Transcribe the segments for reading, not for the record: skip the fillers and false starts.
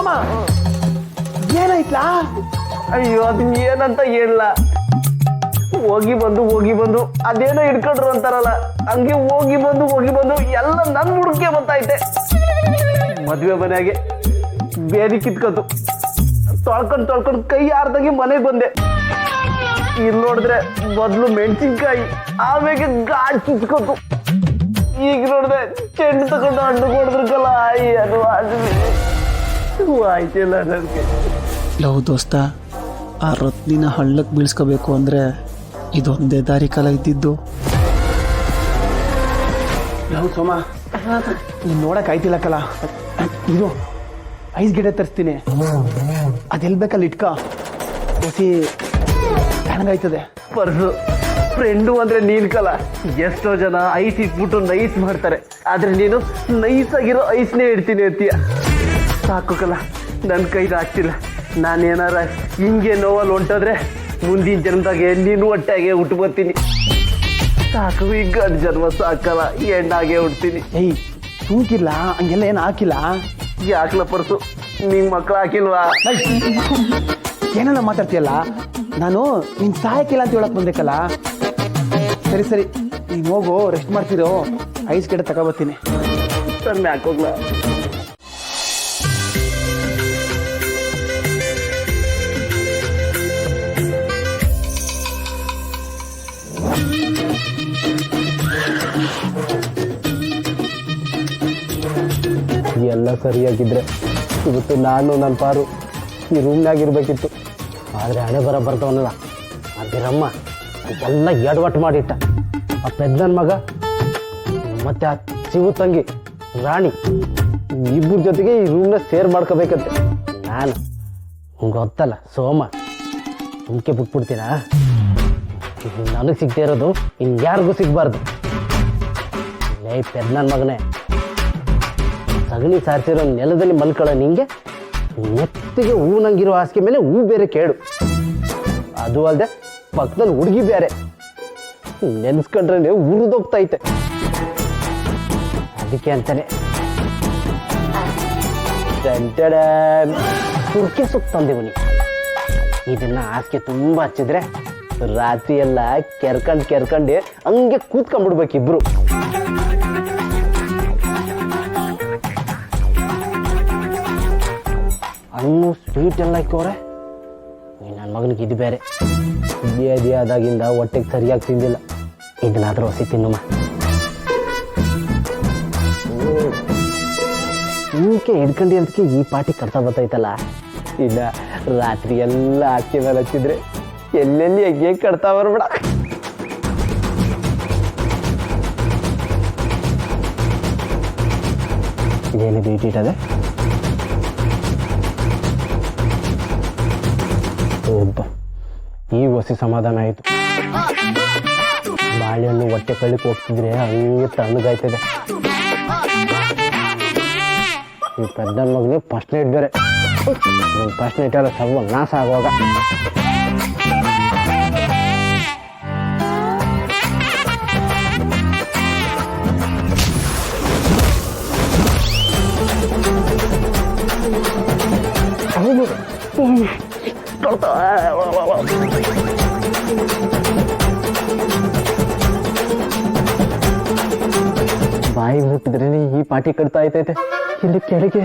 ಸೋಮ ಏನಾಯ್ತಲಾ? ಅಯ್ಯೋ ಅದನ್ನ ಏನಂತ ಹೇಳಲ್ಲ. ಹೋಗಿ ಬಂದು ಅದೇನೋ ಹಿಡ್ಕೊಂಡ್ರು ಅಂತಾರಲ್ಲ, ಹಂಗೆ ಹೋಗಿ ಬಂದು ಎಲ್ಲ ನನ್ ಹುಡುಕೆ ಬಂತೈತೆ. ಮದ್ವೆ ಮನೆಯಾಗೆ ಬೇದಿ ಕಿತ್ಕೊತು, ತೊಳ್ಕೊಂಡು ಕೈ ಆರ್ದಾಗಿ ಮನೆಗೆ ಬಂದೆ. ಇಲ್ಲಿ ನೋಡಿದ್ರೆ ಮೊದ್ಲು ಮೆಣಸಿನ್ಕಾಯಿ, ಆಮೇಲೆ ಗಾಡ್ ಕಿತ್ಕೊತು. ಈಗ ನೋಡಿದ್ರೆ ಚೆಂಡು ತಗೊಂಡು ಹಣ್ಣು ಕೊಡಿದ್ರಲ್ಲ, ಅದು ಆಯ್ತಿಲ್ಲ ನನಗೆ. ಲವ್ ದೋಸ್ತ, ಆ ರತ್ನಿನ ಹಳ್ಳಕ್ಕೆ ಬೀಳ್ಸ್ಕೋಬೇಕು ಅಂದರೆ ಇದೊಂದೇ ದಾರಿ ಕಾಲ ಇದ್ದಿದ್ದು. ಲವ್ ಸೋಮ, ನೀನು ನೋಡಕ್ಕೆ ಆಯ್ತಿಲ್ಲ ಕಲ. ಇದು ಐಸ್ ಗಿಡ ತರಿಸ್ತೀನಿ, ಅದೆಲ್ಲಿ ಬೇಕಲ್ಲಿ ಇಟ್ಕ, ಹೊಸಿ ತಣ್ಣಗಾಯ್ತದೆ. ಪರ್ಸು ಫ್ರೆಂಡು ಅಂದ್ರೆ ನೀನ್ ಕಲ. ಎಷ್ಟೋ ಜನ ಐಸ್ ಇಟ್ಬಿಟ್ಟು ನೈಸ್ ಮಾಡ್ತಾರೆ, ಆದ್ರೆ ನೀನು ನೈಸ್ ಆಗಿರೋ ಐಸ್ನೇ ಇಡ್ತೀನಿ ಅಂತೀಯ. ಸಾಕು ಕಲ, ನನ್ನ ಕೈದು ಆಗ್ತಿಲ್ಲ. ನಾನೇನಾರ ಹಿಂಗೆ ನೋವಲ್ಲಿ ಹೊಂಟೋದ್ರೆ ಮುಂದಿನ ಜನ್ಮದಾಗೆ ನೀನು ಹೊಟ್ಟೆಗೆ ಹುಟ್ಟುಬರ್ತೀನಿ. ಸಾಕು, ಈಗ ಜನ್ಮ ಸಾಕಲ್ಲ, ಹೆಣ್ಣಾಗೆ ಹುಡ್ತೀನಿ. ಏಯ್ ಸುಮ್ಕಿಲ್ಲ, ಹಂಗೆಲ್ಲ ಏನು ಹಾಕಿಲ್ಲ. ಯಾಕಲ ಪರ್ಸು, ನಿಂಗೆ ಮಕ್ಳು ಹಾಕಿಲ್ವಾ? ಏನೆಲ್ಲ ಮಾತಾಡ್ತೀಯಲ್ಲ, ನಾನು ನಿನ್ ಸಾಯಕ್ಕಿಲ್ಲ ಅಂತ ಹೇಳಕ್ ಬಂದೇಕಲ್ಲ. ಸರಿ ನೀನು ಹೋಗು, ರೆಸ್ಟ್ ಮಾಡ್ತಿರೋ, ಐಸ್ ಗಿಡ ತಗೊಬರ್ತೀನಿ. ಸನ್ನೆ ಹಾಕೋಗ್ಲಾ? ಎಲ್ಲ ಸರಿಯಾಗಿದ್ರೆ ಇವತ್ತು ನಾನು ನನ್ನ ಪಾರು ಈ ರೂಮ್ನಾಗಿರ್ಬೇಕಿತ್ತು. ಆದರೆ ಹಣೆ ಬರ್ತವನಲ್ಲ ಅದಿರಮ್ಮ ಎಲ್ಲ ಎಡವಟ್ಟು ಮಾಡಿಟ್ಟ. ಆ ಪೆದ್ದನ ಮಗ ಮತ್ತೆ ಆ ಶಿವು ತಂಗಿ ರಾಣಿ ಇಬ್ಬರ ಜೊತೆಗೆ ಈ ರೂಮ್ನ ಸೇರ್ ಮಾಡ್ಕೋಬೇಕಂತೆ. ನಾನು ಗೊತ್ತಲ್ಲ ಸೋಮ, ಸುಮ್ಕೆ ಬಿಟ್ಬಿಡ್ತೀನ. ನನಗೆ ಸಿಗದೆ ಇರೋದು ಇನ್ಯಾರಿಗೂ ಸಿಗಬಾರ್ದು. ಲೈ ಪೆದ್ದನ ಮಗನೇ, ಸಗಣಿ ಸಾರಿಸಿರೋ ನೆಲದಲ್ಲಿ ಮಲ್ಕೊಳ್ಳೋ ನಿಂಗೆ ನೆತ್ತಿಗೆ ಹೂನಂಗಿರೋ ಹಾಸಿಗೆ ಮೇಲೆ ಹೂ ಬೇರೆ ಕೇಳು. ಅದು ಅಲ್ಲದೆ ಪಕ್ಕದಲ್ಲಿ ಹುಡುಗಿ ಬೇರೆ, ನೆನೆಸ್ಕೊಂಡ್ರೆ ಉರಿದೋಗ್ತೈತೆ. ಅದಕ್ಕೆ ಅಂತಾನೆ ಸುರ್ಕೆ ಸೊಪ್ಪು ತಂದೆವು. ಇದನ್ನ ಹಾಸಿಗೆ ತುಂಬಾ ಹಚ್ಚಿದ್ರೆ ರಾತ್ರಿ ಎಲ್ಲ ಕೆರ್ಕಂಡು ಹಂಗೆ ಕೂತ್ಕೊಂಡ್ಬಿಡ್ಬೇಕಿಬ್ರು. ಹಣ್ಣು ಸ್ವೀಟ್ ಎಲ್ಲ ಇಕ್ಕವ್ರೆ. ನನ್ನ ಮಗನಿಗೆ ಇದು ಬೇರೆ. ಬೇದಿ ಆದಾಗಿಂದ ಹೊಟ್ಟೆಗೆ ಸರಿಯಾಗಿ ತಿಂದಿಲ್ಲ. ಇದನ್ನಾದ್ರೂ ಹೊಸಿ ತಿನ್ನುಮ್ಮ. ಇವಕ್ಕೆ ಹಿಡ್ಕಂಡಿ ಅಂತಕ್ಕೆ ಈ ಪಾಟಿ ಕರ್ತಾ ಬರ್ತೈತಲ್ಲ. ಇಲ್ಲ ರಾತ್ರಿ ಎಲ್ಲ ಹಾಕಿ ಮೇಲೆ ಹಚ್ಚಿದ್ರೆ ಎಲ್ಲೆಲ್ಲಿ ಹೆಗ್ಗೆ ಕಟ್ತಾ ಬರ್ಬೇಡ. ಏನಿದು ಇಟ್ಟಿಟ್ಟದೆ? ಒಬ್ಬ ಈ ಹೊಸಿ ಸಮಾಧಾನ ಆಯಿತು. ಬಾಳೆಹಣ್ಣು ಹೊಟ್ಟೆ ಕಳ್ಳಿಕ್ಕೆ ಹೋಗ್ತಿದ್ರೆ ಹಂಗೆ ತಣ್ಣಗಾಯ್ತದೆ. ಈ ಪೆದ್ದನ ಮಗನಿಗೆ ಫಸ್ಟ್ ನೈಟ್ ಬೇರೆ. ಫಸ್ಟ್ ನೈಟ್ ಎಲ್ಲ ಸರ್ವ ನಾಶ ಆಗುವಾಗ ಬಾಯಿ ಮುಟ್ಟಿದ್ರೆ ಈ ಪಾಟಿ ಕಟ್ತಾ ಐತೈತೆ. ಇಲ್ಲಿ ಕೆಳಗೆ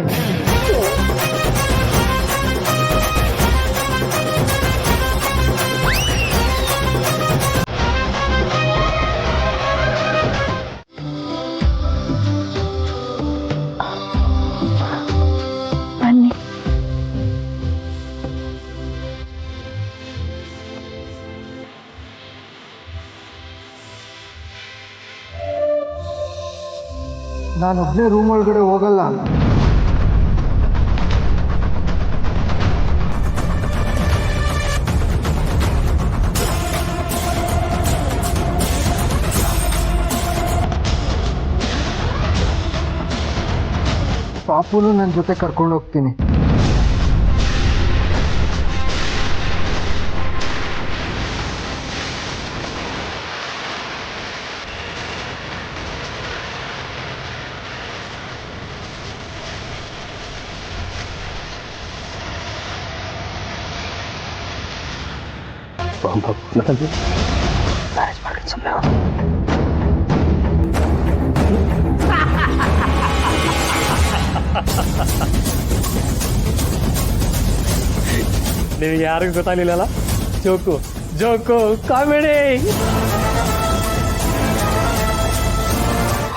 ಬನ್ನಿ. ನಾನೊಬ್ಬನೇ ರೂಮ್ ಒಳಗಡೆ ಹೋಗಲ್ಲ. ಪಾಪುನು ನನ್ನ ಜೊತೆ ಕರ್ಕೊಂಡು ಹೋಗ್ತೀನಿ. ಮ್ಯಾರೇಜ್ ಮಾಡ್ಕೊಂಡು ಸುಮ್ಮನೆ ನಿಮಗೆ ಯಾರಿಗೂ ಗೊತ್ತಾಗ್ಲಿಲ್ಲಲ್ಲ ಜೋಕು ಜೋಕು ಕಾಮಿಡಿ.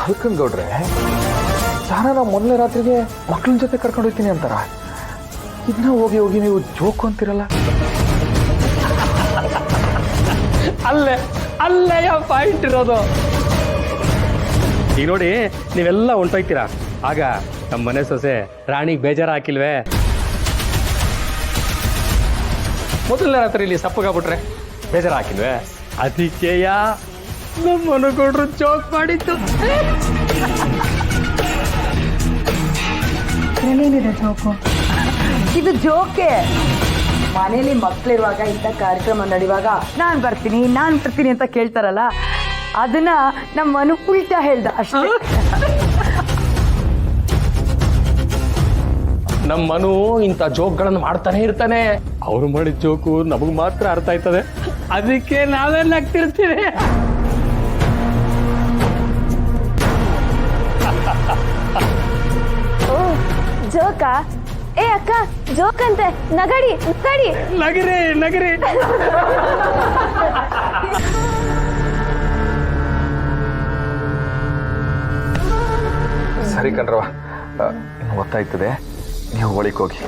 ಹಲ್ಕನ್ ಗೌಡ್ರೆ ಯಾರ ಮೊದಲನೇ ರಾತ್ರಿಗೆ ಮಕ್ಳ ಜೊತೆ ಕರ್ಕೊಂಡು ಹೋಗ್ತೀನಿ ಅಂತಾರ, ಇದನ್ನ ಹೋಗಿ ಹೋಗಿ ನೀವು ಜೋಕು ಅಂತಿರಲ್ಲ. ಅಲ್ಲೇ ಪಾಯಿಂಟ್ ಇರೋದು. ಈಗ ನೋಡಿ ನೀವೆಲ್ಲ ಹೊಂಟೋಗ್ತೀರಾ, ಆಗ ನಮ್ಮ ಮನೆ ಸೊಸೆ ರಾಣಿಗೆ ಬೇಜಾರು ಹಾಕಿಲ್ವೇ? ಮೊದಲನೇ ರಾತ್ರಿ ಇಲ್ಲಿ ಸಪ್ಪಗಾಗ್ಬಿಟ್ರೆ ಬೇಜಾರು ಹಾಕಿಲ್ವೇ? ಅದಕ್ಕೆಯ ನಮ್ಮ ಮನಗೌಡ್ರು ಜೋಕ್ ಮಾಡಿದ್ದು. ಏನೇನಿದೆ ಜೋಕು? ಇದು ಜೋಕೆ. ಮನೇಲಿ ಮಕ್ಕಳಿರುವಾಗ ಇಂಥ ಕಾರ್ಯಕ್ರಮ ನಡೆಯುವಾಗ ನಾನು ಬರ್ತೀನಿ ಅಂತ ಕೇಳ್ತಾರಲ್ಲ, ಅದನ್ನ ನಮ್ಮ ಮನು ಉಲ್ಟಾ ಹೇಳ್ದ ಅಷ್ಟೇ. ನಮ್ಮ ಮನು ಇಂಥ ಜೋಕ್ಗಳನ್ನು ಮಾಡ್ತಾನೆ ಇರ್ತಾನೆ. ಅವ್ರು ಮಾಡಿದ ಜೋಕು ನಮಗ್ ಮಾತ್ರ ಅರ್ಥ ಆಯ್ತದೆ, ಅದಕ್ಕೆ ನಾವೇ ನಗ್ತಿರ್ತೀವಿ. ಜೋಕಾ? ಏ ಅಕ್ಕ, ಜೋಕ್ ಅಂತೆ, ನಗಡಿ ನಗಡಿ ನಗರಿ ನಗರಿ. ಸರಿ ಕಣ್ರವ, ಇನ್ನು ಗೊತ್ತಾಯ್ತದೆ, ನೀವು ಒಳಗೆ ಹೋಗಿ.